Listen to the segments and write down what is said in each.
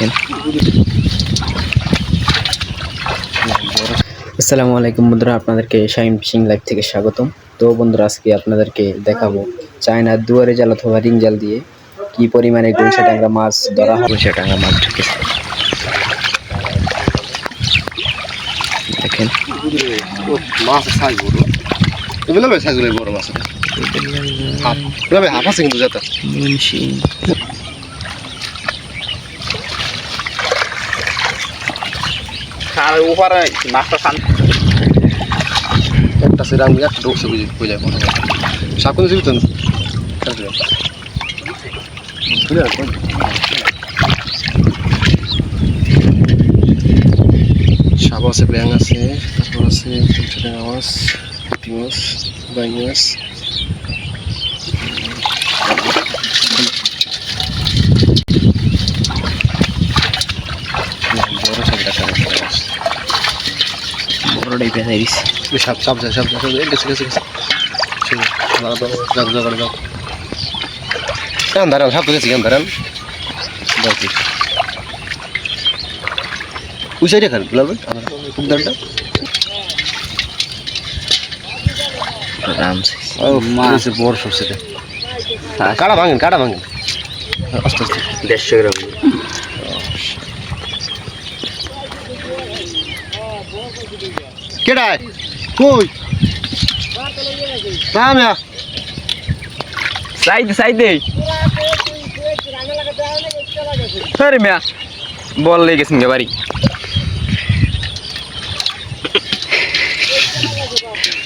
দেখেন। আসসালামু আলাইকুম বন্ধুরা, আপনাদেরকে শাইন ফিশিং লাইভ থেকে স্বাগতম। তো বন্ধুরা, আজকে আপনাদেরকে দেখাবো চায়নার দুয়ারে জাল অথবা রিং জাল দিয়ে কি পরিমাণে গুলশা ট্যাংরা মাছ ধরা হয়। গুলশা ট্যাংরা মাছ ঢুকেছে দেখেন। মাছ সাইজ বড়, এগুলো সাইজ বড় মাছ, হাফ আছে কিন্তু যেটা উপরে মাছটা একটা সেরাম একটা ঢুকছে বুঝে যায় সাপ কিন্তু জীবিত সাপ আছে, ব্যাং আছে, তারপর আছে ছোট মাছ, পুঁটি মাছ, বাইং মাছ, বড়টাই পেঁচাই দিচ্ছে। সাপ সাপ যায় সাপ যায় গেছে গেছে গেছে দাঁড়ান সাপ গেছে কেন দাঁড়ান বাকি ওই সাইডে খান লাগবে আমার উদ্যানটা মাছ বড় সব সেটা কাটা ভাঙেন আস্তে আস্তে 150 গ্রাম। কেডায় কই রামিয়া সাইডে আরে মিয়া বল লেগে গেছেন বাড়ি।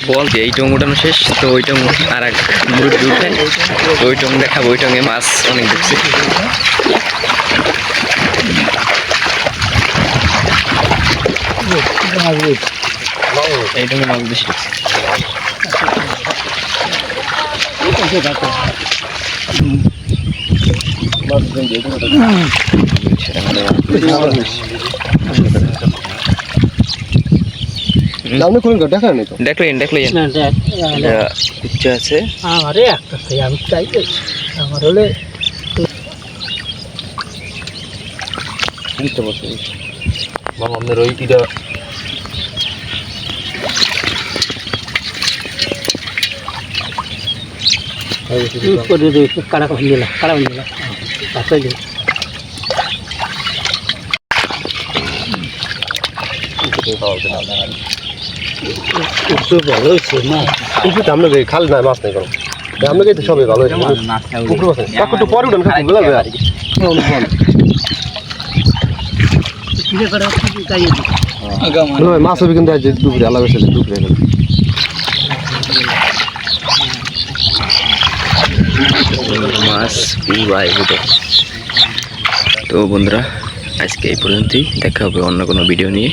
বল যে এই টং উঠানো শেষ, তো ওই টং আর এক মুরব্বি উঠে, তো ওই টং দেখাবো। ওই টঙে মাছ অনেক ঢুকছে। এই টঙে মাছ বেশি ঢুকছে। দেখলেন ইচ্ছা আছে আমারে একটা চাই, আমি চাই আমার হলে বুঝতে পারছি মামা আপনার ওই ইটা কাড়া দিলা আচ্ছা ভালো হয়েছে না পুকুরটা আপনাকে খাল না মাছ নেই কোনো আপনাকে তো সবই ভালো হয়েছে পুকুর মাছ একটু পরে উঠেন মাছ হবে কিন্তু দুপুরে আলাদা বেসে দুপুরে মাছ পুরাই হতো। তো বন্ধুরা, আজকে এই পর্যন্তই, দেখা হবে অন্য কোনো ভিডিও নিয়ে।